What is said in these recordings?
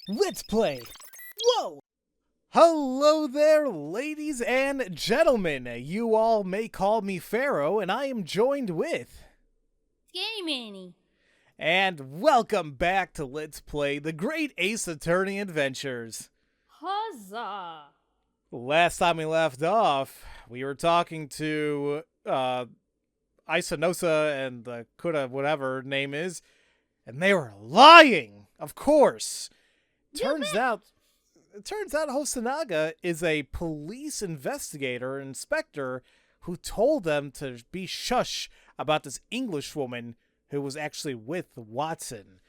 Let's play. Whoa! Hello there, ladies and gentlemen. You all may call me Pharaoh, and I am joined with... Skinny Manny. And welcome back to Let's Play the Great Ace Attorney Adventures. Huzzah! Last time we left off, we were talking to Isanosa and the Kuda, whatever her name is, and they were lying, of course. Turns out Hosanaga is a police investigator, inspector, who told them to be shush about this English woman who was actually with Watson.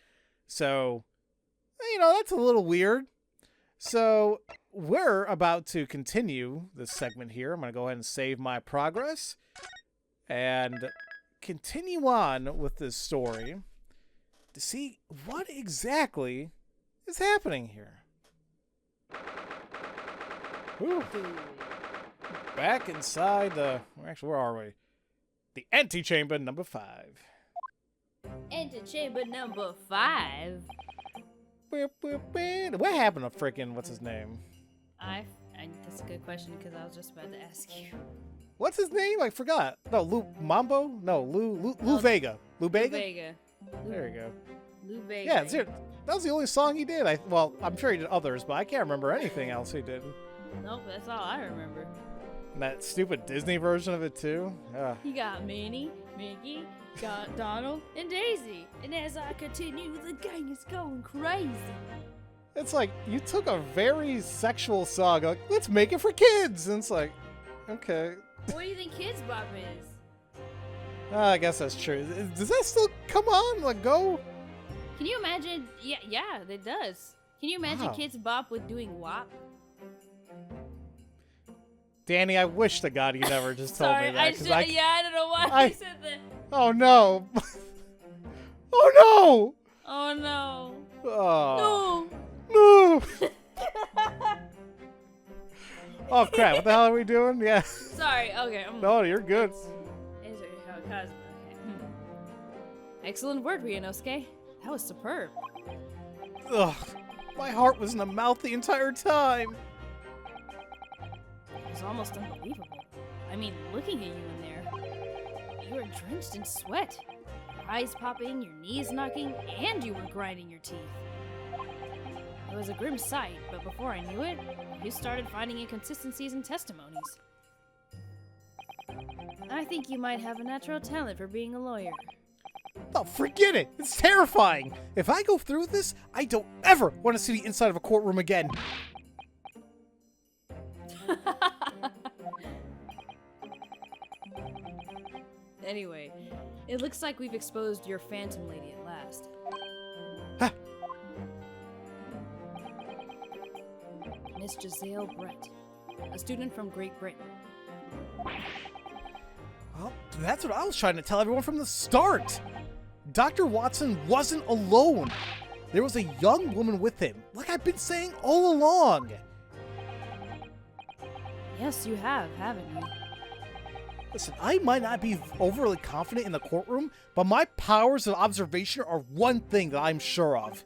So, that's a little weird. So, we're about to continue this segment here. I'm going to go ahead and save my progress and continue on with this story to see what exactly is happening here. Ooh. Back inside the... Actually, where are we? The antechamber number 5. Antechamber number 5? What happened to frickin' what's his name? That's a good question because I was just about to ask you. What's his name? I forgot. No, Lou Mambo? No, Lou Vega. Lou Vega? There you go. Lou Vega. Yeah, that was the only song he did. I'm sure he did others, but I can't remember anything else he did. Nope, that's all I remember. And that stupid Disney version of it too. He got Minnie, Mickey, got Donald, and Daisy. And as I continue, the gang is going crazy. It's like, you took a very sexual song, like, let's make it for kids! And it's like, okay. What do you think Kids Bop is? I guess that's true. Does that still come on? Like, go? Can you imagine? Yeah, it does. Can you imagine Kids Bop with doing WAP? Danny, I wish to God you never just told me that. I don't know why I said that. Oh no! Oh no! Oh no! Oh. No! Oh crap! What the hell are we doing? Yeah. Sorry. Okay. No, you're good. Excellent word, Ryunosuke. That was superb. Ugh. My heart was in the mouth the entire time. It was almost unbelievable. I mean, looking at you in there, you were drenched in sweat. Your eyes popping, your knees knocking, and you were grinding your teeth. It was a grim sight, but before I knew it, you started finding inconsistencies in testimonies. I think you might have a natural talent for being a lawyer. Oh, forget it! It's terrifying! If I go through this, I don't ever want to see the inside of a courtroom again. Anyway, it looks like we've exposed your phantom lady at last. Huh. Miss Giselle Brett, a student from Great Britain. Well, that's what I was trying to tell everyone from the start. Dr. Watson wasn't alone. There was a young woman with him, like I've been saying all along. Yes, you have, haven't you? Listen, I might not be overly confident in the courtroom, but my powers of observation are one thing that I'm sure of.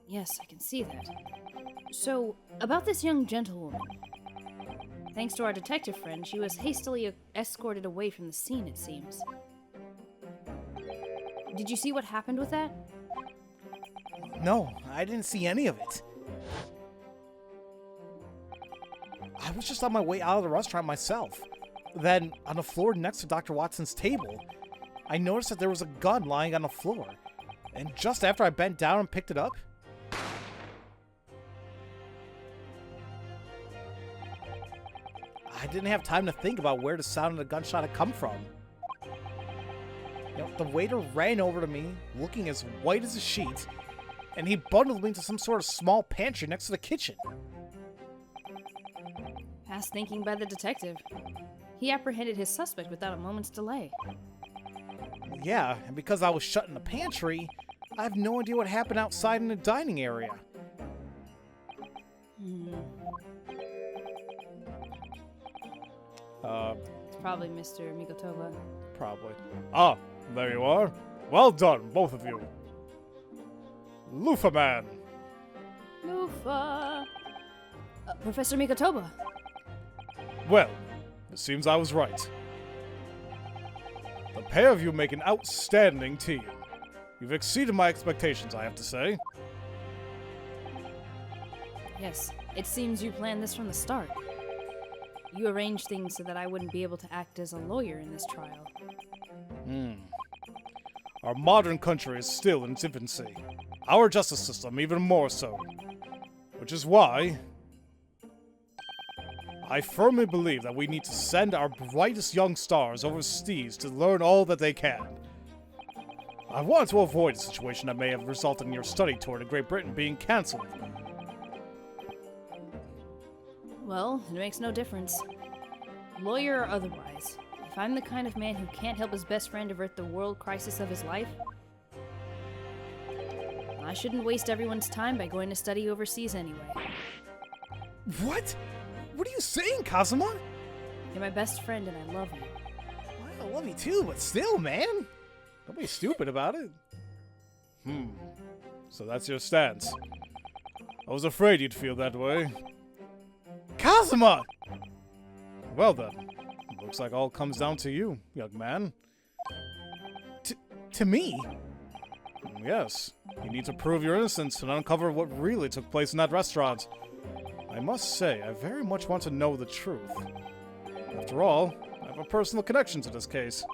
Yes, I can see that. So, about this young gentlewoman. Thanks to our detective friend, she was hastily escorted away from the scene, it seems. Did you see what happened with that? No, I didn't see any of it. I was just on my way out of the restaurant myself. Then, on the floor next to Dr. Watson's table, I noticed that there was a gun lying on the floor. And just after I bent down and picked it up, I didn't have time to think about where the sound of the gunshot had come from. The waiter ran over to me, looking as white as a sheet, and he bundled me into some sort of small pantry next to the kitchen. Fast thinking by the detective. He apprehended his suspect without a moment's delay. Yeah, and because I was shut in the pantry, I have no idea what happened outside in the dining area. It's probably Mr. Mikotoba. Probably. Ah, there you are. Well done, both of you. Lufa Man. Lufa. Professor Mikotoba. Well, it seems I was right. The pair of you make an outstanding team. You've exceeded my expectations, I have to say. Yes, it seems you planned this from the start. You arranged things so that I wouldn't be able to act as a lawyer in this trial. Our modern country is still in its infancy. Our justice system even more so. Which is why I firmly believe that we need to send our brightest young stars overseas to learn all that they can. I wanted to avoid a situation that may have resulted in your study tour to Great Britain being cancelled. Well, it makes no difference. Lawyer or otherwise, if I'm the kind of man who can't help his best friend avert the world crisis of his life, I shouldn't waste everyone's time by going to study overseas anyway. What? What are you saying, Kazuma? You're my best friend and I love you. Well, I love you too, but still, man. Don't be stupid about it. So that's your stance. I was afraid you'd feel that way. Kazuma! Well then, looks like all comes down to you, young man. To me? Yes. You need to prove your innocence and uncover what really took place in that restaurant. I must say, I very much want to know the truth. After all, I have a personal connection to this case.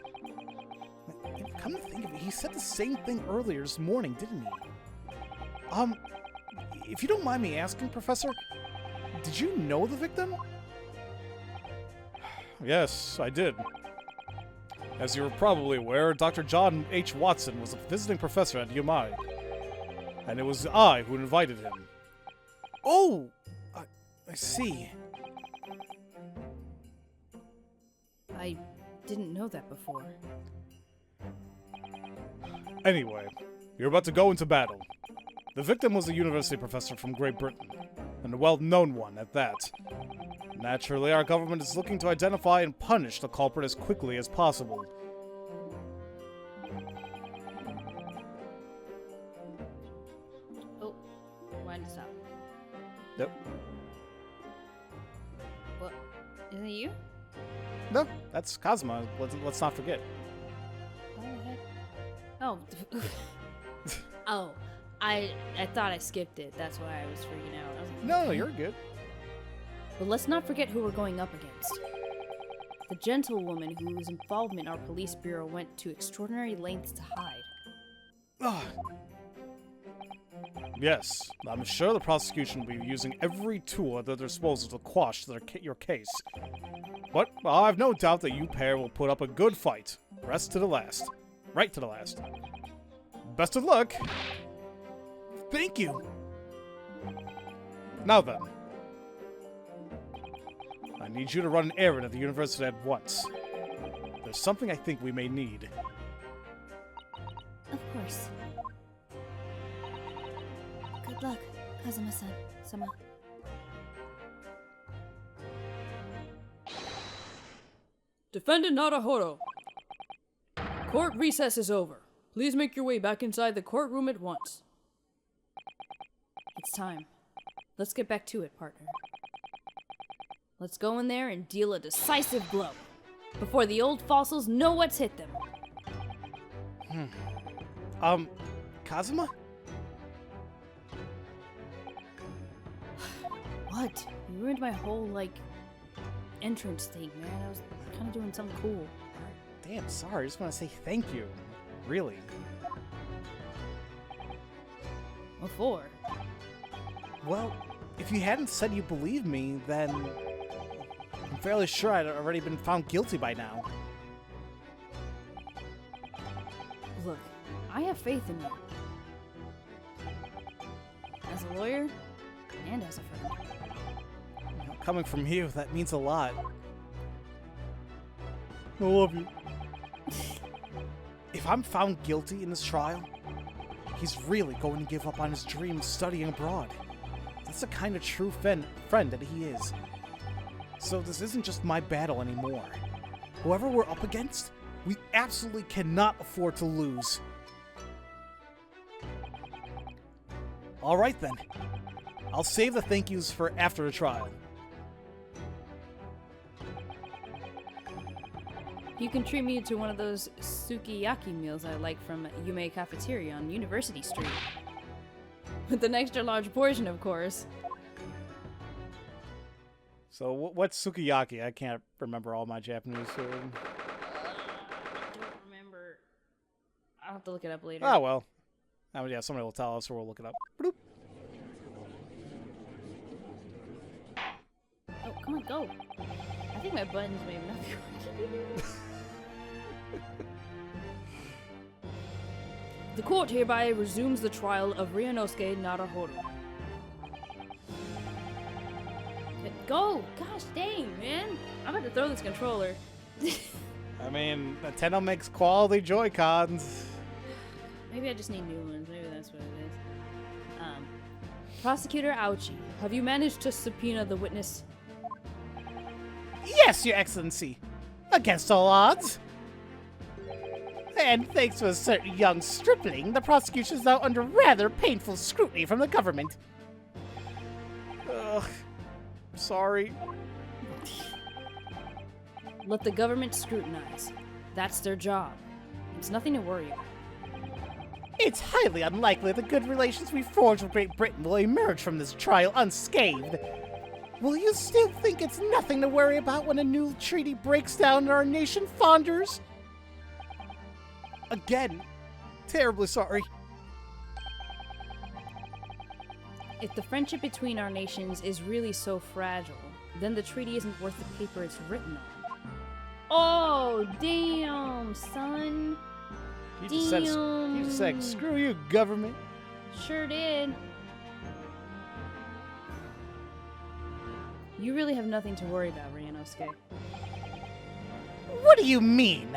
Come to think of it, he said the same thing earlier this morning, didn't he? If you don't mind me asking, Professor, did you know the victim? Yes, I did. As you're probably aware, Dr. John H. Watson was a visiting professor at UMI. And it was I who invited him. Oh! I see. I didn't know that before. Anyway, you're about to go into battle. The victim was a university professor from Great Britain, and a well-known one at that. Naturally, our government is looking to identify and punish the culprit as quickly as possible. Oh, wind to stop. Yep. What? Isn't it you? No, that's Kazuma. Let's not forget. Why the heck? Oh. Oh. I thought I skipped it. That's why I was freaking out. I was like, No, you're good. But let's not forget who we're going up against. The gentlewoman whose involvement our police bureau went to extraordinary lengths to hide. Ah. Yes, I'm sure the prosecution will be using every tool at their disposal to quash your case. But I've no doubt that you pair will put up a good fight. Rest to the last. Right to the last. Best of luck! Thank you! Now then. I need you to run an errand at the university at once. There's something I think we may need. Of course. Good luck, Kazuma-san. Sama. Defendant Narahoro. Court recess is over. Please make your way back inside the courtroom at once. It's time. Let's get back to it, partner. Let's go in there and deal a decisive blow before the old fossils know what's hit them. Kazuma? What? You ruined my whole, entrance thing, man. I was kind of doing something cool. Damn, sorry. I just want to say thank you. Really. What for? Well, if you hadn't said you believed me, then I'm fairly sure I'd already been found guilty by now. Look, I have faith in you. As a lawyer, and as a friend. You know, coming from you, that means a lot. I love you. If I'm found guilty in this trial, he's really going to give up on his dream of studying abroad. That's the kind of true friend that he is. So this isn't just my battle anymore. Whoever we're up against, we absolutely cannot afford to lose. All right, then. I'll save the thank yous for after the trial. You can treat me to one of those sukiyaki meals I like from Yume Cafeteria on University Street. With an extra large portion, of course. So, what's sukiyaki? I can't remember all my Japanese food. I don't remember. I'll have to look it up later. Oh, well. Yeah, somebody will tell us, or we'll look it up. Bloop. Oh, come on, go. I think my buttons may have not been working. The court hereby resumes the trial of Ryunosuke Naruhodo. Go! Gosh dang, man! I'm about to throw this controller. I mean, Nintendo makes quality Joy-Cons. Maybe I just need new ones. Maybe that's what it is. Prosecutor Auchi, have you managed to subpoena the witness? Yes, Your Excellency. Against all odds. And thanks to a certain young stripling, the prosecution is now under rather painful scrutiny from the government. Ugh. Sorry. Let the government scrutinize. That's their job. It's nothing to worry about. It's highly unlikely the good relations we forged with Great Britain will emerge from this trial unscathed. Will you still think it's nothing to worry about when a new treaty breaks down and our nation founders? Again, terribly sorry. If the friendship between our nations is really so fragile, then the treaty isn't worth the paper it's written on. Oh, damn, son. He just said, screw you, government. Sure did. You really have nothing to worry about, Ryunosuke. What do you mean?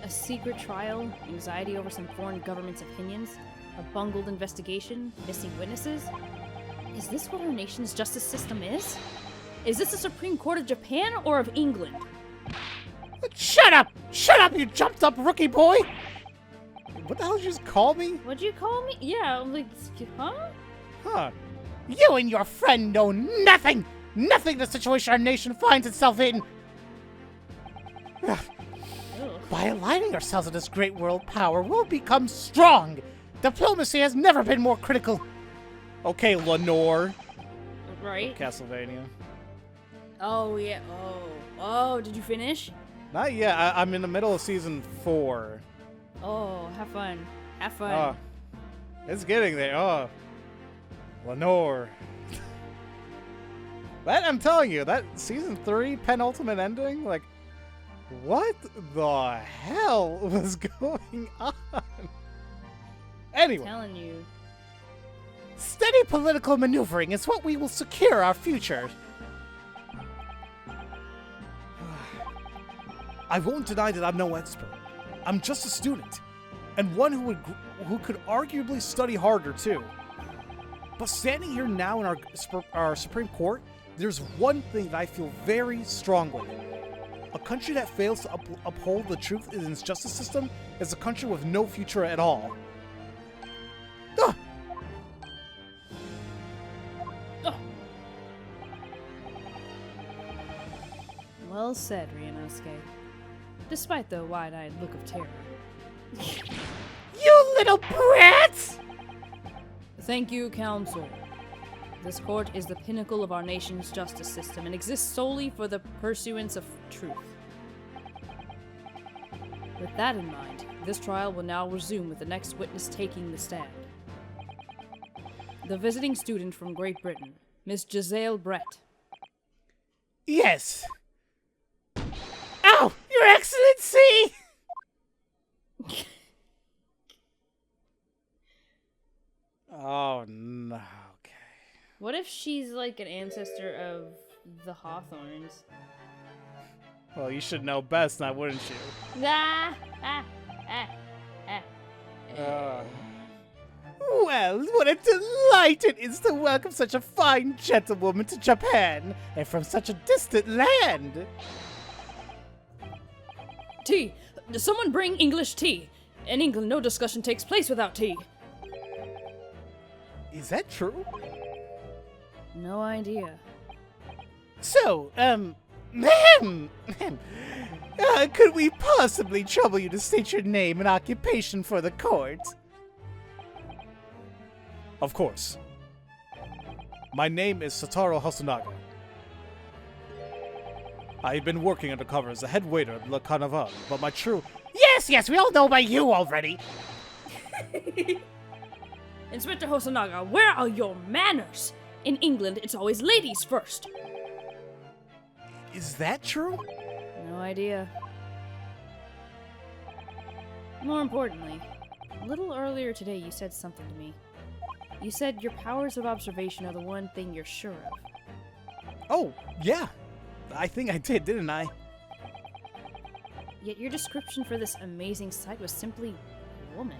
A secret trial, anxiety over some foreign government's opinions, a bungled investigation, missing witnesses? Is this what our nation's justice system is? Is this the Supreme Court of Japan or of England? Shut up! Shut up, you jumped up rookie boy! What the hell did you just call me? What'd you call me? Yeah, I'm like, huh? Huh. You and your friend know nothing! Nothing the situation our nation finds itself in! Ugh. By aligning ourselves with this great world power, we'll become strong! Diplomacy has never been more critical! Okay, Lenore. Right? Castlevania. Oh, yeah. Oh, did you finish? Not yet. I'm in the middle of season 4. Oh, have fun. Have fun. Oh, it's getting there. Oh, Lenore. That, I'm telling you, that season 3 penultimate ending, like, what the hell was going on? Anyway. I'm telling you. Steady political maneuvering is what we will secure our future. I won't deny that I'm no expert. I'm just a student, and one who could arguably study harder too. But standing here now in our Supreme Court, there's one thing that I feel very strongly. A country that fails to uphold the truth in its justice system is a country with no future at all. Ah! Well said, Ryunosuke. Despite the wide-eyed look of terror. You little brats! Thank you, Counsel. This court is the pinnacle of our nation's justice system and exists solely for the pursuance of truth. With that in mind, this trial will now resume with the next witness taking the stand. The visiting student from Great Britain, Miss Giselle Brett. Yes. Ow! Your Excellency! Oh, no. Okay. What if she's like an ancestor of the Hawthorns? Well, you should know best, now wouldn't you? Well, what a delight it is to welcome such a fine gentlewoman to Japan, and from such a distant land. Tea! Someone bring English tea! In England, no discussion takes place without tea. Is that true? No idea. So, could we possibly trouble you to state your name and occupation for the court? Of course. My name is Satoru Hosonaga. I've been working undercover as the head waiter at Le Carnaval, but my true— Yes, we all know about you already! Inspector Hosonaga, where are your manners? In England, it's always ladies first. Is that true? No idea. More importantly, a little earlier today you said something to me. You said your powers of observation are the one thing you're sure of. Oh, yeah. I think I did, didn't I? Yet your description for this amazing sight was simply woman.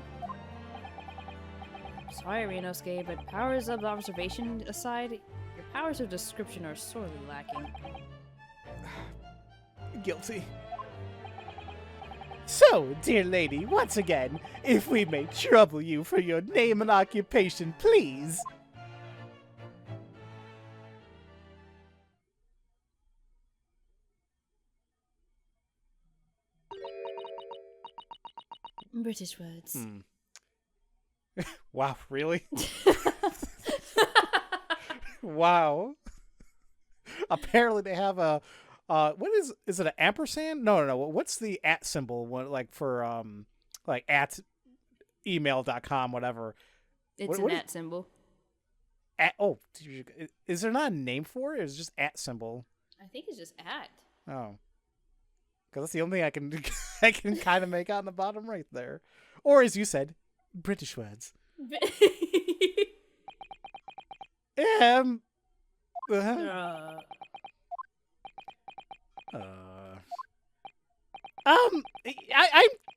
Sorry, Ryunosuke, but powers of observation aside, your powers of description are sorely lacking. Guilty. So, dear lady, once again, if we may trouble you for your name and occupation, please. British words. Wow, really? Wow. Apparently they have a what is it, an ampersand? No. What's the at symbol? What, like for like at email.com, whatever. It's an at symbol. At, oh, is there not a name for it? It's just at symbol. I think it's just at. Oh. Because that's the only thing I can I can kind of make out on the bottom right there. Or as you said, British words. I'm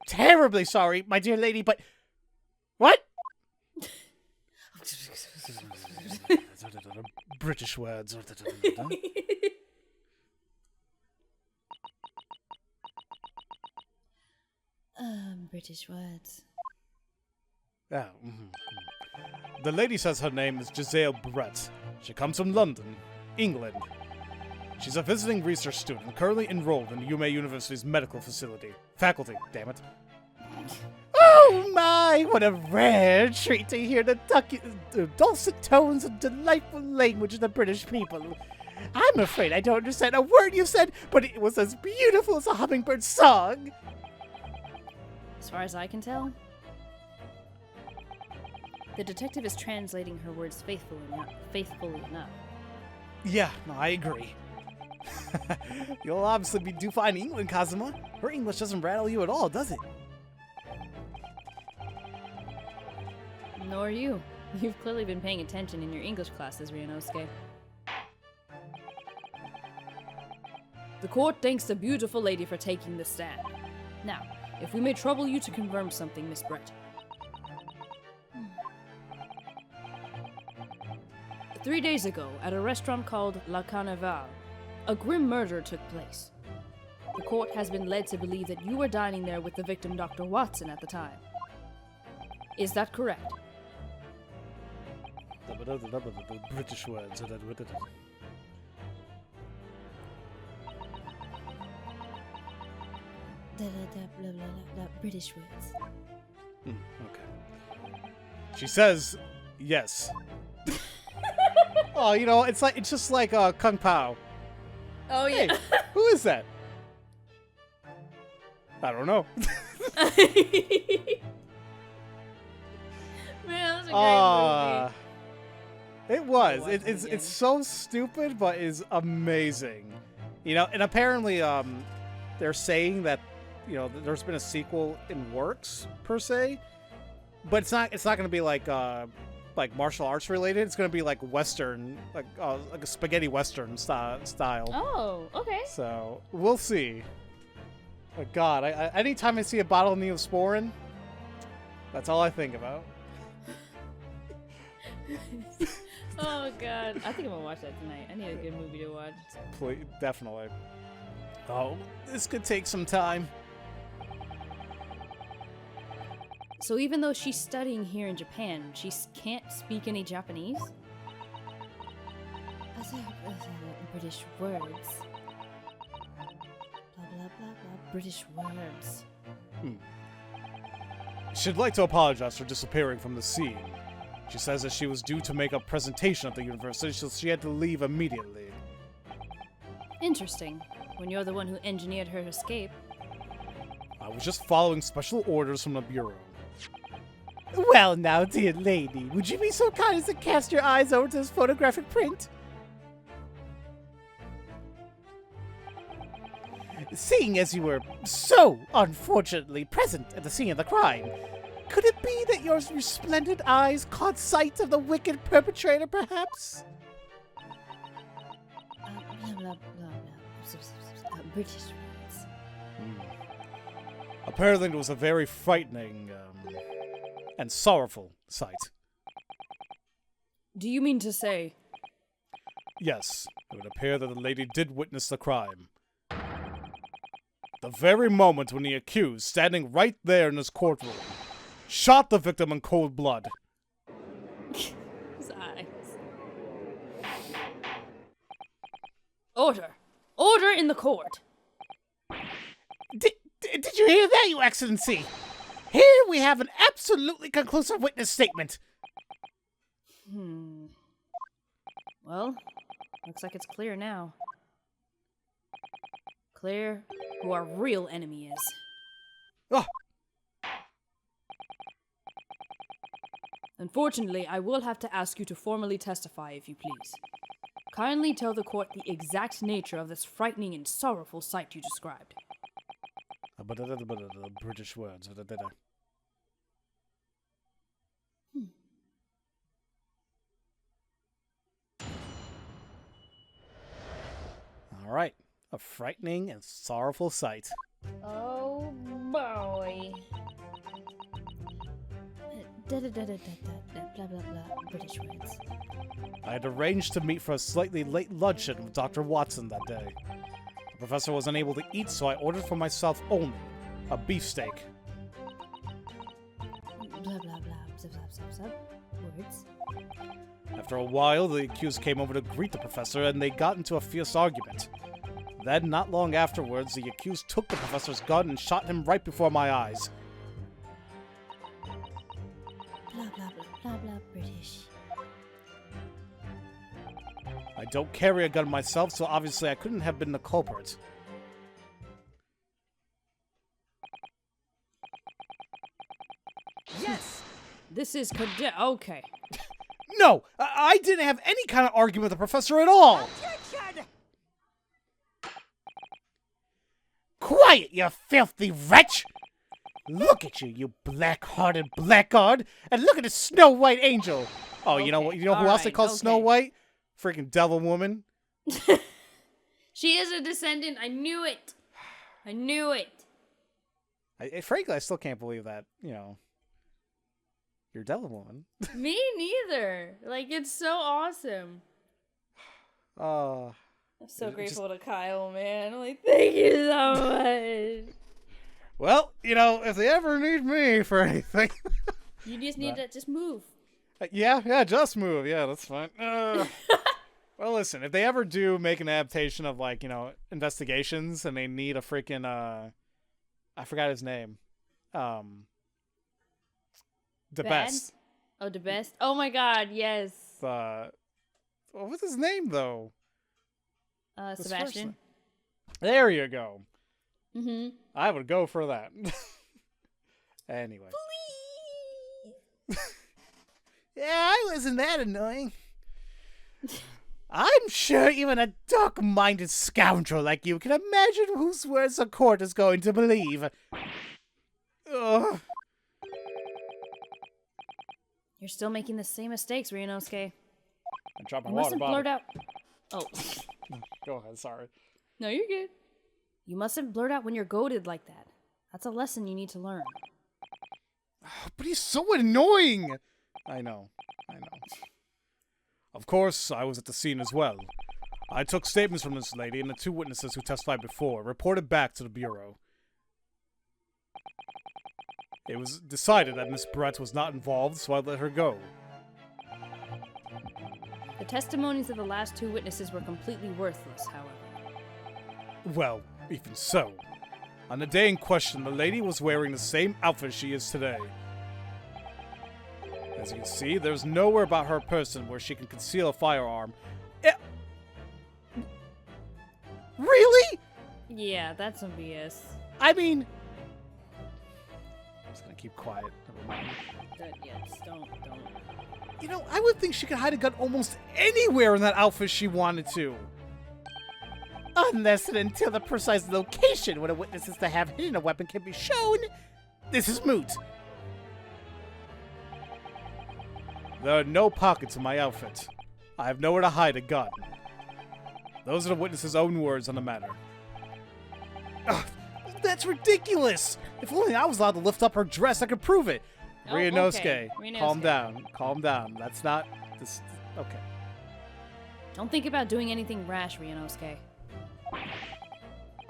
terribly sorry, my dear lady, but what? British words. British words. Oh, The lady says her name is Giselle Brett. She comes from London, England. She's a visiting research student currently enrolled in UMA University's medical faculty, damn it. Oh my, what a rare treat to hear the dulcet tones and delightful language of the British people. I'm afraid I don't understand a word you said, but it was as beautiful as a hummingbird's song. As far as I can tell, the detective is translating her words faithfully enough. Yeah, no, I agree. You'll obviously be due fine in England, Kazuma. Her English doesn't rattle you at all, does it? Nor you. You've clearly been paying attention in your English classes, Ryunosuke. The court thanks the beautiful lady for taking the stand. Now, if we may trouble you to confirm something, Miss Brett. 3 days ago, at a restaurant called La Carnaval, a grim murder took place. The court has been led to believe that you were dining there with the victim, Dr. Watson, at the time. Is that correct? British words. British words. Okay. She says yes. Oh, you know, it's just like Kung Pao. Oh yeah. Hey, who is that? I don't know. Man, that was a great movie. It was. Watch it again. It's so stupid, but is amazing. You know, and apparently, they're saying that, you know, there's been a sequel in works per se, but it's not going to be like martial arts related. It's going to be like Western, like a spaghetti Western style. Oh, okay. So we'll see. But God, I anytime I see a bottle of Neosporin, that's all I think about. Oh god, I think I'm gonna watch that tonight. I need a good movie to watch. Please, definitely. Oh, this could take some time. So even though she's studying here in Japan, she can't speak any Japanese? British words. Blah, blah, blah, blah. British words. She'd like to apologize for disappearing from the scene. She says that she was due to make a presentation at the university, so she had to leave immediately. Interesting, when you're the one who engineered her escape. I was just following special orders from the Bureau. Well now, dear lady, would you be so kind as to cast your eyes over to this photographic print? Seeing as you were so unfortunately present at the scene of the crime, could it be that your resplendent eyes caught sight of the wicked perpetrator, perhaps? Blah, blah, blah, blah. British words. Apparently it was a very frightening and sorrowful sight. Do you mean to say... Yes, it would appear that the lady did witness the crime. The very moment when the accused, standing right there in his courtroom, shot the victim in cold blood. His eyes. Order! Order in the court! Did you hear that, Your Excellency? Here we have an absolutely conclusive witness statement. Well, looks like it's clear now. Clear who our real enemy is. Ah, Unfortunately, I will have to ask you to formally testify, if you please. Kindly tell the court the exact nature of this frightening and sorrowful sight you described. British words. All right. A frightening and sorrowful sight. Oh boy. Blah, blah, blah, British words. I had arranged to meet for a slightly late luncheon with Dr. Watson that day. The professor was unable to eat, so I ordered for myself only a beefsteak. Blah, blah, blah, zip, zap, zap, zap. Words. After a while, the accused came over to greet the professor, and they got into a fierce argument. Then, not long afterwards, the accused took the professor's gun and shot him right before my eyes. Blah, blah, blah, blah, British. I don't carry a gun myself, so obviously I couldn't have been the culprit. Yes! This is okay. No! I didn't have any kind of argument with the professor at all! Quiet, you filthy wretch! Look at you, you black-hearted blackguard, and look at the Snow White angel. Oh, you know what? You know who else they call Snow White? Freaking devil woman. She is a descendant. I knew it. I knew it. Frankly, I still can't believe that, you're a devil woman. Me neither. Like, it's so awesome. I'm so grateful to Kyle, man. I'm like, thank you so much. Well, if they ever need me for anything. You just need to just move. Yeah, just move. Yeah, that's fine. Well, listen, if they ever do make an adaptation of, investigations and they need a freaking, I forgot his name. The best. Oh, the best? Oh my god, yes. What's his name, though? Sebastian. There you go. Mm-hmm. I would go for that. Anyway. Please. Yeah, I wasn't that annoying. I'm sure even a dark-minded scoundrel like you can imagine whose words the court is going to believe. Ugh. You're still making the same mistakes, Ryunosuke. I dropped my You water mustn't bottle. blurt out... Oh. Go ahead, sorry. No, you're good. You mustn't blurt out when you're goaded like that. That's a lesson you need to learn. But he's so annoying! I know. Of course, I was at the scene as well. I took statements from this lady and the two witnesses who testified before, reported back to the Bureau. It was decided that Miss Brett was not involved, so I let her go. The testimonies of the last 2 witnesses were completely worthless, however. Well, even so. On the day in question, the lady was wearing the same outfit she is today. As you can see, there's nowhere about her person where she can conceal a firearm. Really? Yeah, that's some BS. I mean... I'm just gonna keep quiet. Never mind. Yes, don't. You know, I would think she could hide a gun almost anywhere in that outfit she wanted to. Unless and until the precise location where a witness is to have hidden a weapon can be shown, this is moot. There are no pockets in my outfit. I have nowhere to hide a gun. Those are the witness's own words on the matter. Ugh, that's ridiculous! If only I was allowed to lift up her dress, I could prove it. Oh, Ryunosuke, okay. Ryunosuke. calm down. Calm down. That's not... This, okay. Don't think about doing anything rash, Ryunosuke.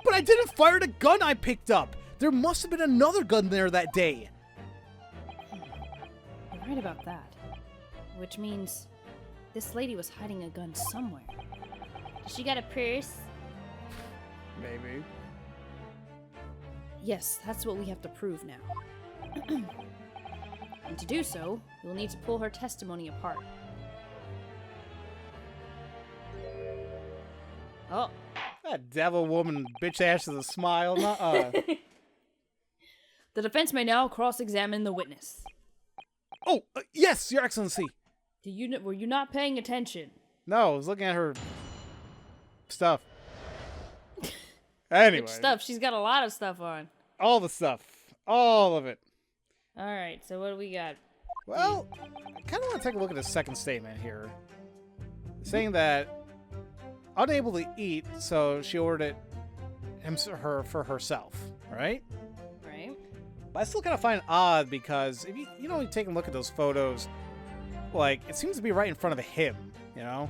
But I didn't fire the gun I picked up! There must have been another gun there that day! You're right about that. Which means this lady was hiding a gun somewhere. She got a purse? Maybe. Yes, that's what we have to prove now. And to do so, we'll need to pull her testimony apart. Oh. That devil woman bitch ass is a smile. Nuh-uh. The defense may now cross-examine the witness. Oh, yes, Your Excellency. Were you not paying attention? No, I was looking at her stuff. Anyway. Which stuff? She's got a lot of stuff on. All the stuff. All of it. Alright, so what do we got? Well, I kind of want to take a look at the second statement here. Saying that unable to eat, so she ordered her for herself, right? Right. But I still kind of find it odd because if you take a look at those photos, like, it seems to be right in front of him, you know?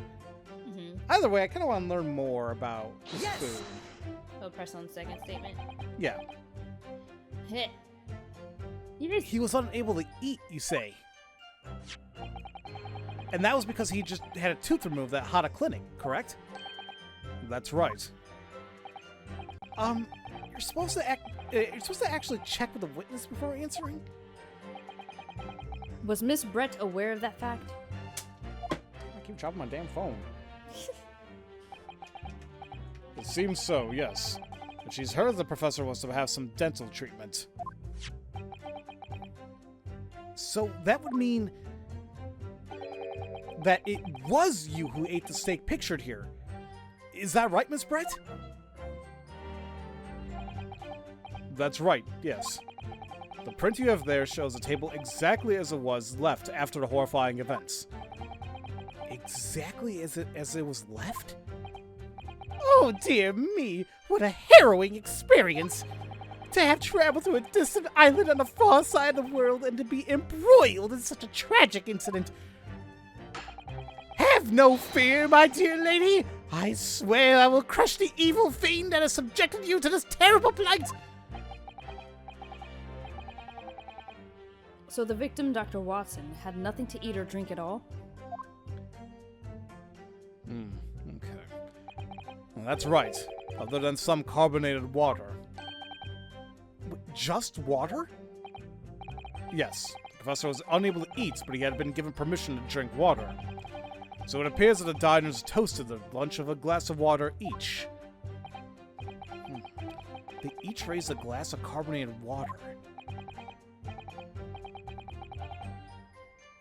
Mm-hmm. Either way, I kind of want to learn more about his food. Oh, press on the second statement. Yeah. Hit. He was unable to eat, you say? And that was because he just had a tooth removed at Hata Clinic, correct? That's right. You're supposed to actually check with the witness before answering? Was Miss Brett aware of that fact? I keep dropping my damn phone. It seems so, yes. But she's heard the professor was to have some dental treatment. So that would mean that it was you who ate the steak pictured here. Is that right, Miss Brett? That's right, yes. The print you have there shows the table exactly as it was left after the horrifying events. Exactly as it was left? Oh dear me, what a harrowing experience! To have traveled to a distant island on the far side of the world and to be embroiled in such a tragic incident. Have no fear, my dear lady! I swear I will crush the evil fiend that has subjected you to this terrible plight! So the victim, Dr. Watson, had nothing to eat or drink at all? Okay. Well, that's right. Other than some carbonated water. Just water? Yes. The professor was unable to eat, but he had been given permission to drink water. So it appears that the diners toasted the lunch of a glass of water each. They each raised a glass of carbonated water.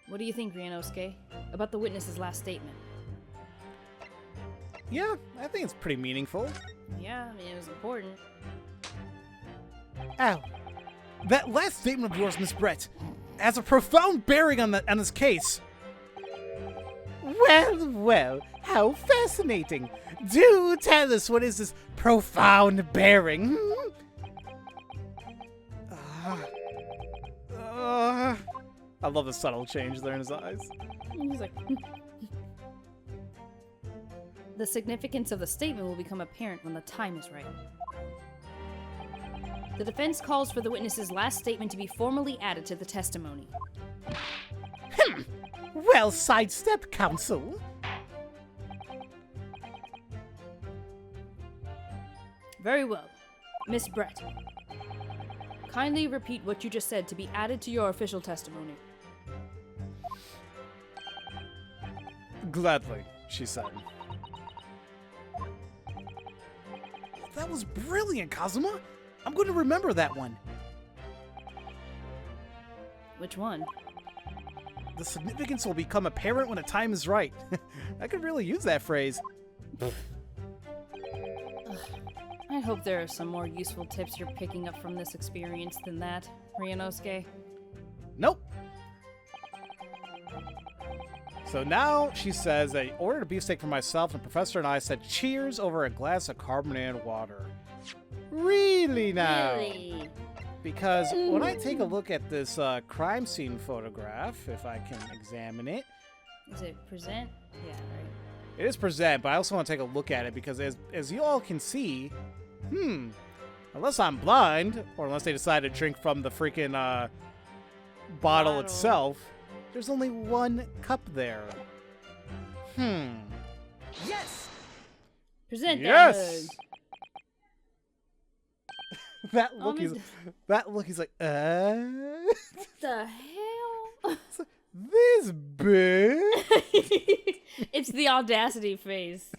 What do you think, Ryunosuke, about the witness's last statement? Yeah, I think it's pretty meaningful. Yeah, I mean, it was important. Ow. That last statement of yours, Miss Brett, has a profound bearing on this case. Well, well, how fascinating. Do tell us, what is this profound bearing? I love the subtle change there in his eyes. He's like... The significance of the statement will become apparent when the time is right. The defense calls for the witness's last statement to be formally added to the testimony. Well sidestepped, counsel. Very well. Miss Brett, kindly repeat what you just said to be added to your official testimony. Gladly, she said. That was brilliant, Kazuma. I'm going to remember that one. Which one? The significance will become apparent when the time is right. I could really use that phrase. I hope there are some more useful tips you're picking up from this experience than that, Ryunosuke. Nope. So now she says that I ordered a beefsteak for myself, and Professor and I said cheers over a glass of carbonated water. Really now? Really? Because when I take a look at this crime scene photograph, if I can examine it. Is it present? Yeah, right. It is present, but I also want to take a look at it because as you all can see, unless I'm blind, or unless they decide to drink from the freaking bottle itself, there's only one cup there. Yes! Present Yes! that That look, he's like, What the hell? this bitch. It's the audacity face.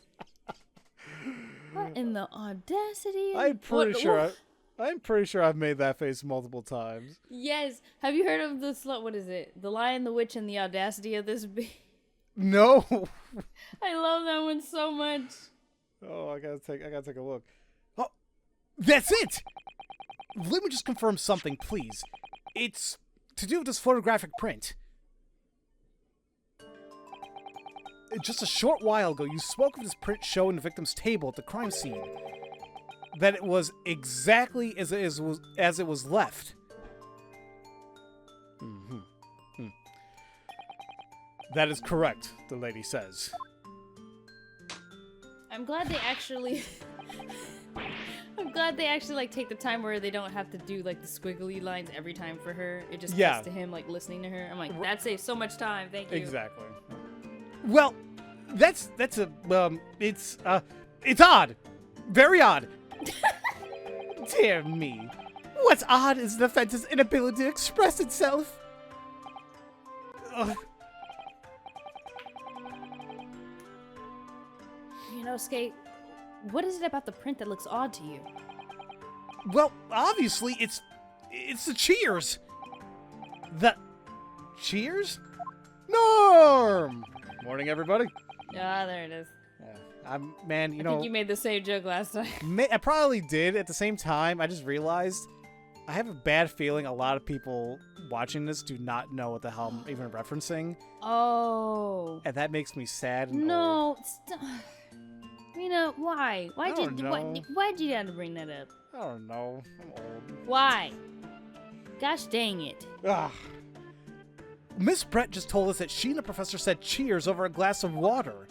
What in the audacity? I'm pretty sure I've made that face multiple times. Yes. Have you heard of the what is it? The Lion, the Witch, and the Audacity of this No. I love that one so much. Oh, I gotta take a look. Oh, that's it. Let me just confirm something, please. It's to do with this photographic print. Just a short while ago, you spoke of this print showing the victim's table at the crime scene. That it was exactly as it was left. That is correct, the lady says. I'm glad they actually like take the time where they don't have to do like the squiggly lines every time for her. It just gets to him like listening to her. I'm like, that saves so much time. Thank you. Exactly. Well, that's it's odd. Very odd. Dear me. What's odd is the defense's inability to express itself. Ugh. Skate, what is it about the print that looks odd to you? Well, obviously it's the cheers. The cheers? Norm. Morning, everybody. Ah, there it is. I think you made the same joke last time. I probably did. At the same time, I just realized I have a bad feeling a lot of people watching this do not know what the hell I'm even referencing. Oh. And that makes me sad. No. Why? Why'd you have to bring that up? I don't know. I'm old. Why? Gosh dang it. Ugh. Miss Brett just told us that she and the professor said cheers over a glass of water.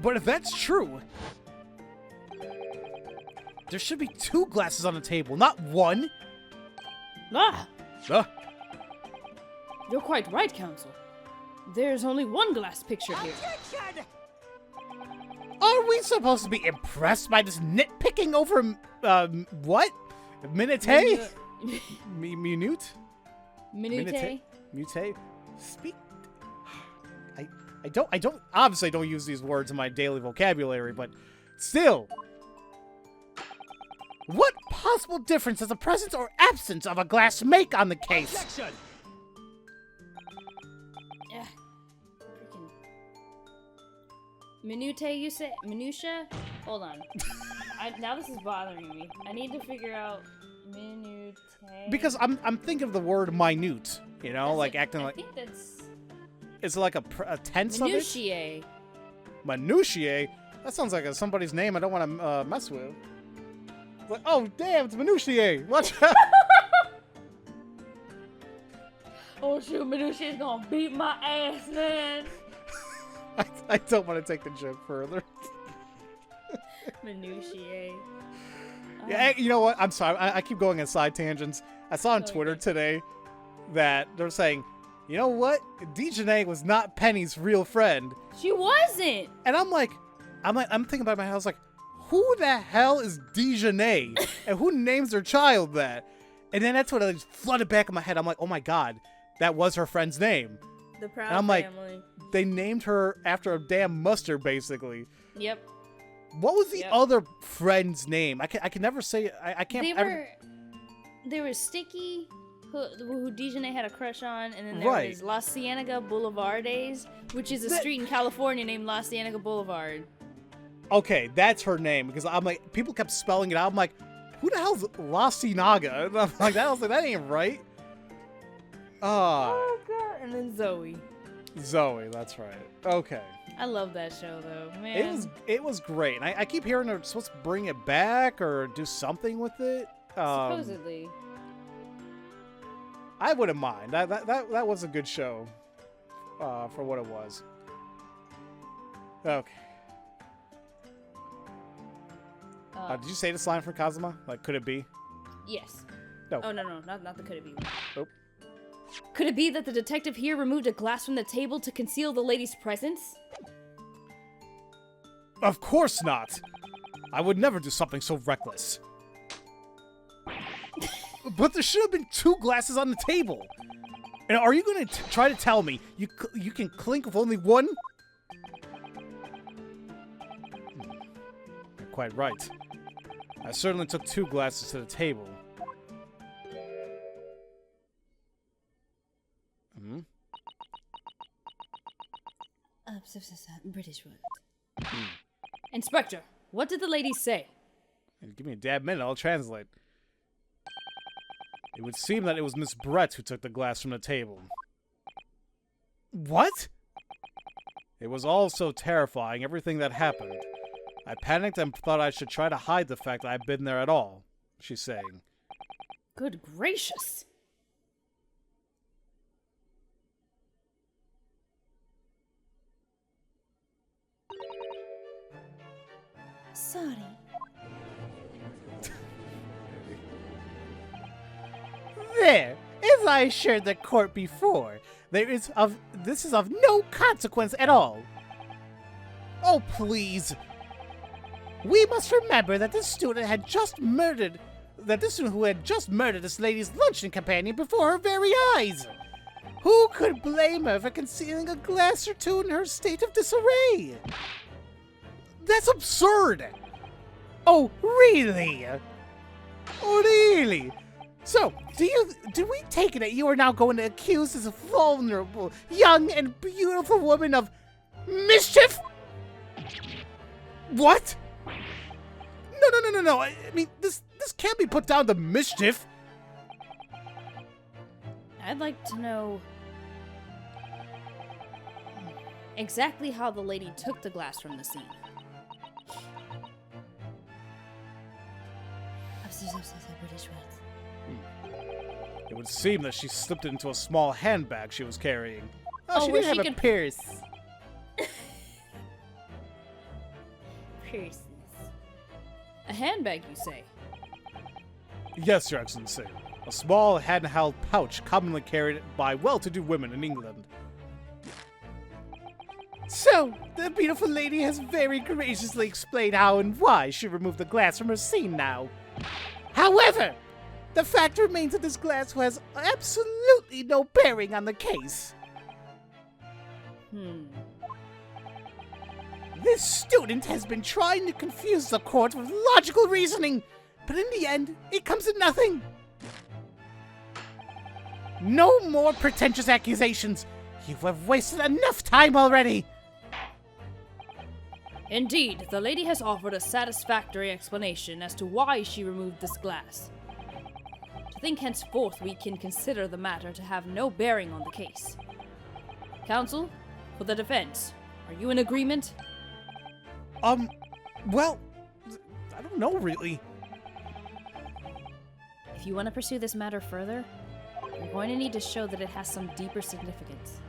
But if that's true, there should be 2 glasses on the table, not 1. You're quite right, Counsel. There's only 1 glass picture here. Are we supposed to be impressed by this nitpicking over, what? Minute? Minute? Mute? Speak. I don't obviously don't use these words in my daily vocabulary, but still. What possible difference does the presence or absence of a glass make on the case? Objection! Freaking minute, you say? Minutia? Hold on. Now this is bothering me. I need to figure out minute. Because I'm thinking of the word minute, like acting like. I think that's. Is it like a tense of it? Minutiae. Minutiae? That sounds like somebody's name I don't want to mess with. Like, oh, damn, it's Minutiae. Watch out. Oh, shoot, Minutiae's gonna beat my ass, man. I don't want to take the joke further. Minutiae. Yeah, you know what? I'm sorry. I keep going on side tangents. I saw on Twitter today that they're saying, you know what? Dejanay was not Penny's real friend. She wasn't. And I'm thinking about my house, like, who the hell is Dejanay? And who names their child that? And then that's what I just flooded back in my head. I'm like, oh my God, that was her friend's name. The Proud and I'm like, Family. They named her after a damn mustard, basically. Yep. What was the other friend's name? I can never say. I can't. They were Sticky, who Dejanay had a crush on, and then there was La Cienega Boulevardes, which is a street in California named La Cienega Boulevard. Okay, that's her name, because I'm like, people kept spelling it out. I'm like, who the hell's La Cienega? And I'm like, that ain't right. Oh God! And then Zoe. Zoe, that's right. Okay. I love that show though, man. It was great. And I keep hearing they're supposed to bring it back or do something with it. Supposedly. I wouldn't mind. That was a good show, for what it was. Okay. Did you say this line from Kazuma? Like, could it be? Yes. No. Oh no, not the could it be one. Nope. Could it be that the detective here removed a glass from the table to conceal the lady's presence? Of course not. I would never do something so reckless. But there should have been 2 glasses on the table. And are you going to try to tell me you can clink with only one? You're quite right. I certainly took 2 glasses to the table. Hmm? British word. Inspector, what did the lady say? Give me a damn minute, I'll translate. It would seem that it was Miss Brett who took the glass from the table. What? It was all so terrifying, everything that happened. I panicked and thought I should try to hide the fact that I'd been there at all, she's saying. Good gracious. Sorry. There, as I assured the court before, this is of no consequence at all. Oh, please. We must remember that this student who had just murdered this lady's luncheon companion before her very eyes. Who could blame her for concealing a glass or 2 in her state of disarray? That's absurd! Oh, really? Oh, really? So, do we take it that you are now going to accuse this vulnerable, young, and beautiful woman of mischief? What? No. I mean, this can't be put down to mischief. I'd like to know exactly how the lady took the glass from the scene. It would seem that she slipped it into a small handbag she was carrying. Oh, she didn't have a purse. Purses. A handbag, you say? Yes, Your Excellency. A small handheld pouch commonly carried by well-to-do women in England. So, the beautiful lady has very graciously explained how and why she removed the glass from her scene now. However, the fact remains that this glass has absolutely no bearing on the case. This student has been trying to confuse the court with logical reasoning, but in the end, it comes to nothing. No more pretentious accusations. You have wasted enough time already. Indeed, the lady has offered a satisfactory explanation as to why she removed this glass. To think henceforth we can consider the matter to have no bearing on the case. Counsel, for the defense, are you in agreement? Well, I don't know really. If you want to pursue this matter further, you're going to need to show that it has some deeper significance.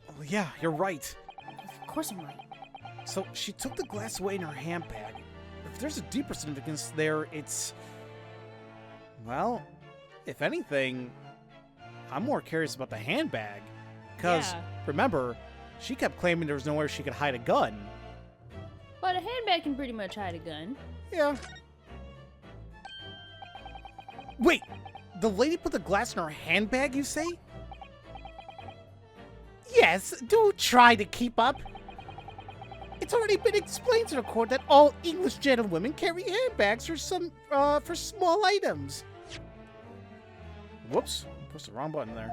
Oh, yeah, you're right. Of course I'm right. So she took the glass away in her handbag. if there's a deeper significance there, it's... Well, if anything, I'm more curious about the handbag. Because, Yeah. remember, she kept claiming there was nowhere she could hide a gun. But a handbag can pretty much hide a gun. Yeah. Wait, the lady put the glass in her handbag, you say? Yes, do try to keep up. It's already been explained to the court that all English gentlewomen carry handbags for small items. Whoops, pressed the wrong button there.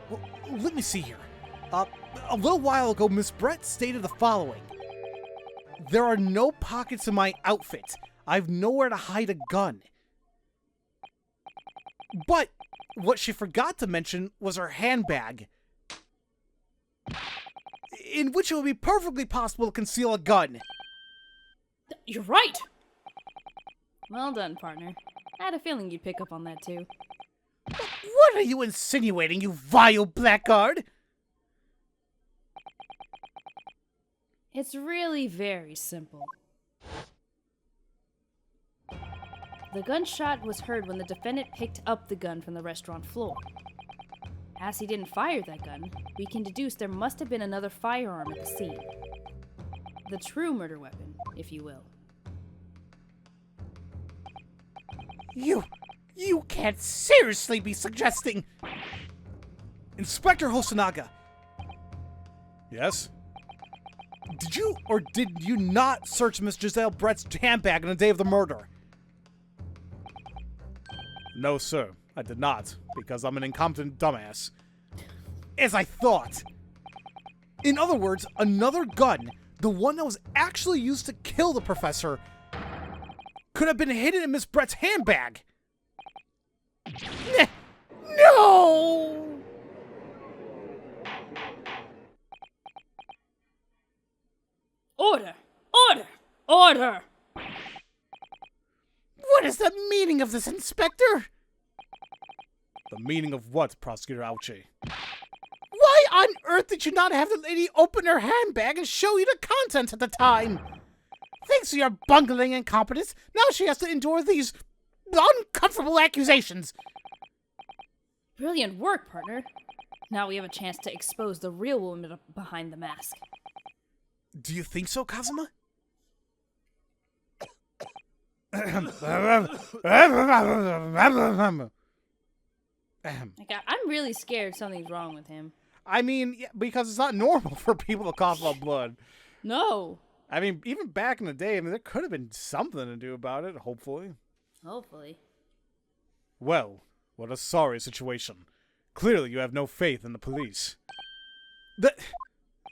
Well, let me see here. A little while ago, Miss Brett stated the following. There are no pockets in my outfit. I've nowhere to hide a gun. But what she forgot to mention was her handbag, in which it would be perfectly possible to conceal a gun. You're right! Well done, partner. I had a feeling you'd pick up on that too. What are you insinuating, you vile blackguard? It's really very simple. The gunshot was heard when the defendant picked up the gun from the restaurant floor. As he didn't fire that gun, we can deduce there must have been another firearm at the scene. The true murder weapon, if you will. You can't seriously be suggesting... Inspector Hosonaga. Yes? Did you or did you not search Miss Giselle Brett's handbag on the day of the murder? No, sir. I did not, because I'm an incompetent dumbass. As I thought. In other words, another gun, the one that was actually used to kill the professor, could have been hidden in Miss Brett's handbag. No! Order! Order! Order! What is the meaning of this, Inspector? The meaning of what, Prosecutor Ouchie? Why on earth did you not have the lady open her handbag and show you the contents at the time? Thanks to your bungling incompetence, now she has to endure these uncomfortable accusations. Brilliant work, partner. Now we have a chance to expose the real woman behind the mask. Do you think so, Kazuma? I'm really scared something's wrong with him. I mean, yeah, because it's not normal for people to cough up blood. No. I mean, even back in the day, I mean, there could have been something to do about it, hopefully. Hopefully. Well, what a sorry situation. Clearly you have no faith in the police.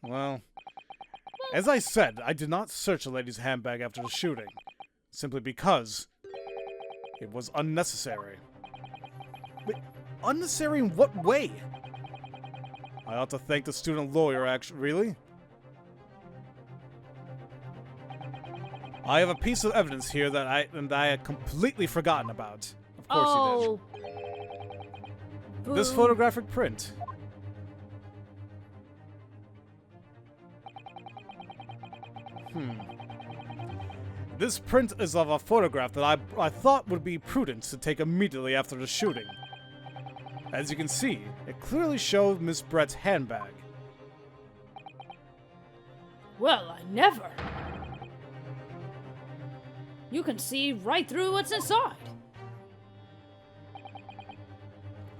Well, as I said, I did not search the lady's handbag after the shooting, simply because it was unnecessary. Wait, unnecessary in what way? I ought to thank the student lawyer, actually. Really? I have a piece of evidence here that I had completely forgotten about. Of course you did. This photographic print. This print is of a photograph that I thought would be prudent to take immediately after the shooting. As you can see, it clearly showed Miss Brett's handbag. Well, I never. You can see right through what's inside.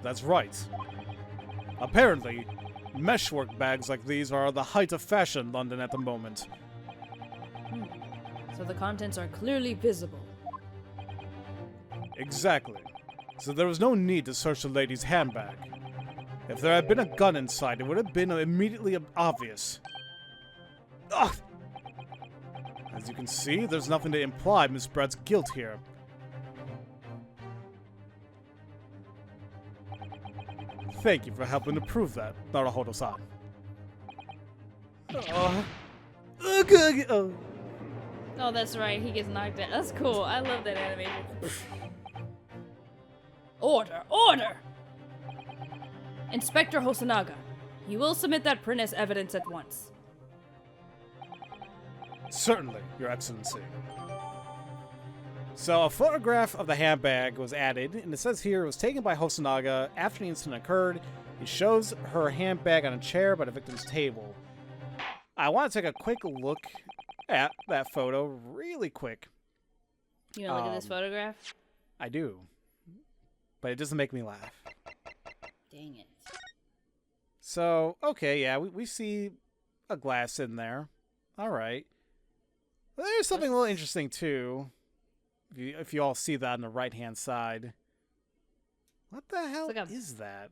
That's right. Apparently, meshwork bags like these are the height of fashion in London at the moment. So the contents are clearly visible. Exactly. So there was no need to search the lady's handbag. If there had been a gun inside, it would have been immediately obvious. Ugh! As you can see, there's nothing to imply Miss Brett's guilt here. Thank you for helping to prove that, Naruhodo-san. Oh, that's right. He gets knocked out. That's cool. I love that animation. Order! Order! Inspector Hosonaga, you will submit that print as evidence at once. Certainly, Your Excellency. So a photograph of the handbag was added, and it says here it was taken by Hosonaga after the incident occurred. It shows her handbag on a chair by the victim's table. I want to take a quick look at that photo really quick. You want to look at this photograph? I do. But it doesn't make me laugh. Dang it. So, okay, yeah, we see a glass in there. All right. There's something a little interesting, too. If you all see that on the right-hand side. What the hell is that?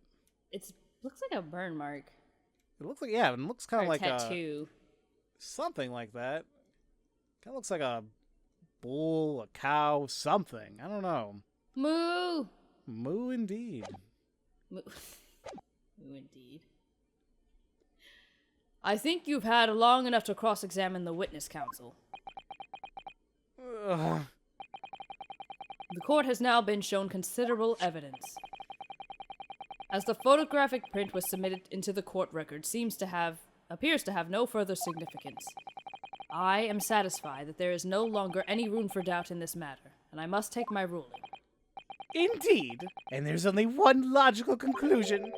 It looks like a burn mark. It looks like, yeah, it looks kind of like a tattoo. Something like that. Kind of looks like a bull, a cow, something. I don't know. Moo! Moo indeed. Moo indeed. I think you've had long enough to cross-examine the witness counsel. Ugh. The court has now been shown considerable evidence. As the photographic print was submitted into the court record appears to have no further significance. I am satisfied that there is no longer any room for doubt in this matter, and I must take my ruling. Indeed. And there's only one logical conclusion.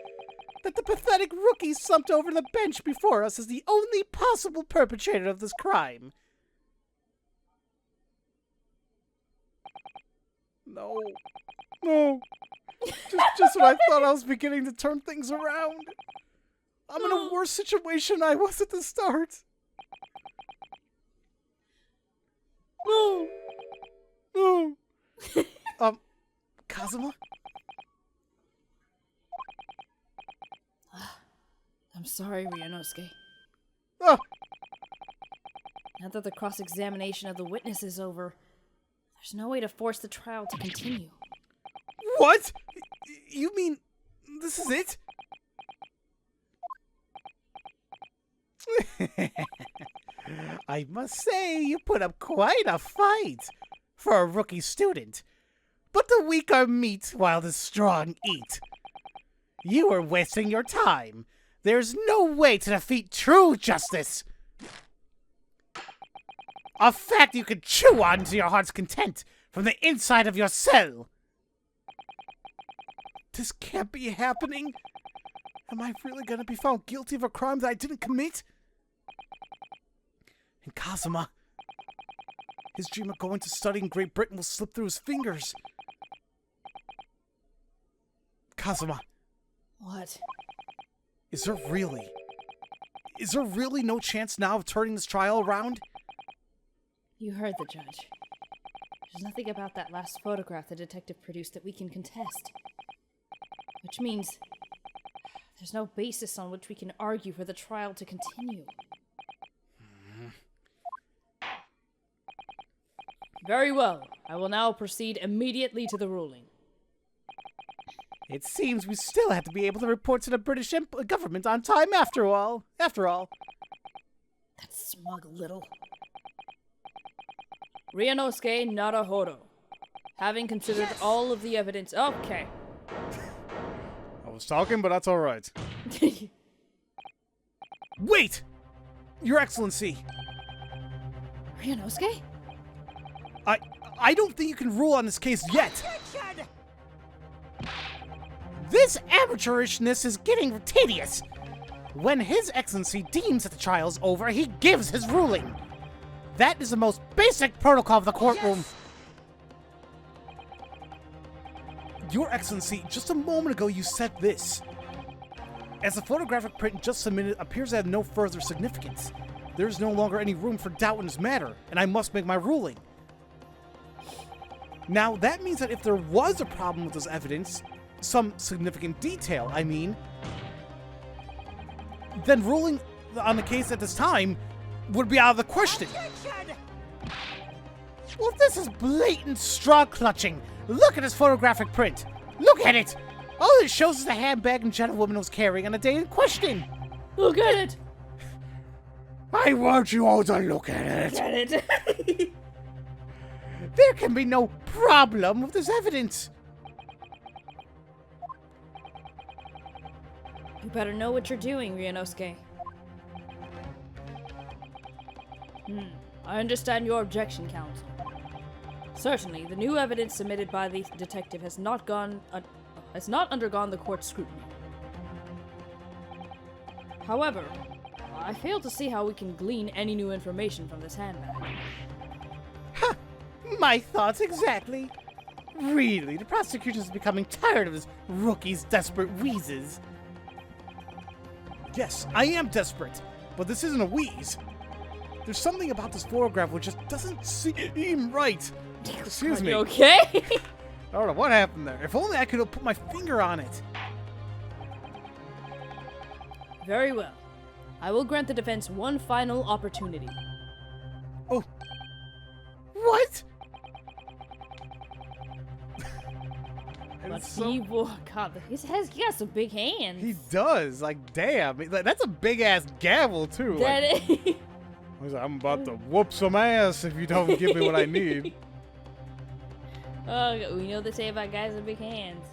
That the pathetic rookie slumped over the bench before us is the only possible perpetrator of this crime. No. No. Just when I thought I was beginning to turn things around. I'm in a worse situation than I was at the start. No. No. Kazuma? I'm sorry, Ryunosuke. Oh. Now that the cross-examination of the witness is over, there's no way to force the trial to continue. What? You mean this is it? I must say, you put up quite a fight for a rookie student. But the weak are meat while the strong eat. You were wasting your time. There's no way to defeat true justice. A fact you could chew on to your heart's content from the inside of your cell. This can't be happening. Am I really gonna be found guilty of a crime that I didn't commit? And Kazuma, his dream of going to study in Great Britain will slip through his fingers. Kazuma. What? Is there really no chance now of turning this trial around? You heard the judge. There's nothing about that last photograph the detective produced that we can contest. Which means there's no basis on which we can argue for the trial to continue. Very well. I will now proceed immediately to the ruling. It seems we still have to be able to report to the British government on time after all. That smug little. Ryunosuke Naruhodo. Having considered all of the evidence... Okay. I was talking, but that's alright. Wait! Your Excellency! Ryunosuke? I don't think you can rule on this case yet! This amateurishness is getting tedious. When His Excellency deems that the trial's over, he gives his ruling. That is the most basic protocol of the courtroom. Your Excellency, just a moment ago you said this. As the photographic print just submitted appears to have no further significance, there is no longer any room for doubt in this matter, and I must make my ruling. Now, that means that if there was a problem with this evidence, some significant detail, I mean, then ruling on the case at this time would be out of the question. Well, this is blatant straw clutching. Look at his photographic print. Look at it. All it shows is the handbag and gentlewoman was carrying on the day in question. Look at it. I want you all to look at it. Look at it. There can be no problem with this evidence. You better know what you're doing, Ryunosuke. I understand your objection, counsel. Certainly, the new evidence submitted by the detective has not undergone the court's scrutiny. However, I fail to see how we can glean any new information from this handbag. Ha! My thoughts exactly. Really, the prosecution's becoming tired of this rookie's desperate wheezes. Yes, I am desperate, but this isn't a wheeze. There's something about this photograph which just doesn't seem right. Excuse Are me. you okay? I don't know what happened there. If only I could have put my finger on it. Very well. I will grant the defense one final opportunity. Oh, What? But it's so- he will. God, he got some big hands. he does. Like, damn. That's a big ass gavel, too. That Like, is. he's like, I'm about to whoop some ass if you don't give me what I need. Oh, we know what they say about guys with big hands.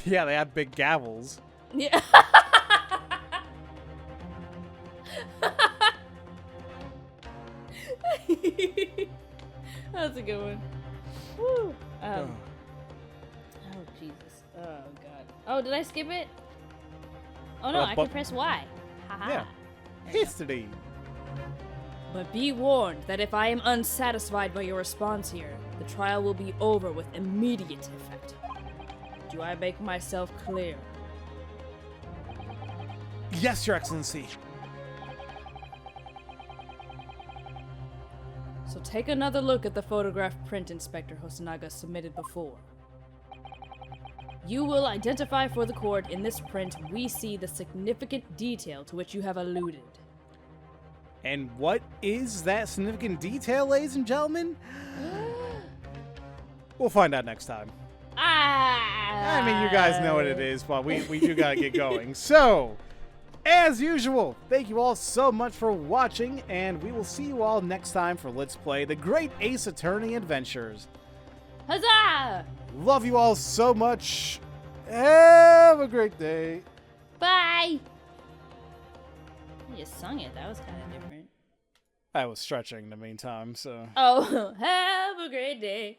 Yeah, they have big gavels. Yeah. That's a good one. Woo. Oh, Jesus. Oh, God. Oh, did I skip it? Oh, no, I can press Y. Haha. Yeah. History. But be warned that if I am unsatisfied by your response here, the trial will be over with immediate effect. Do I make myself clear? Yes, Your Excellency. So take another look at the photograph print Inspector Hosonaga submitted before. You will identify for the court in this print we see the significant detail to which you have alluded. And what is that significant detail, ladies and gentlemen? We'll find out next time. I mean, you guys know what it is, but we do gotta get going. So, as usual, thank you all so much for watching, and we will see you all next time for Let's Play The Great Ace Attorney Adventures. Huzzah! Love you all so much. Have a great day. Bye! You just sung it. That was kind of different. I was stretching in the meantime, so. Oh, have a great day.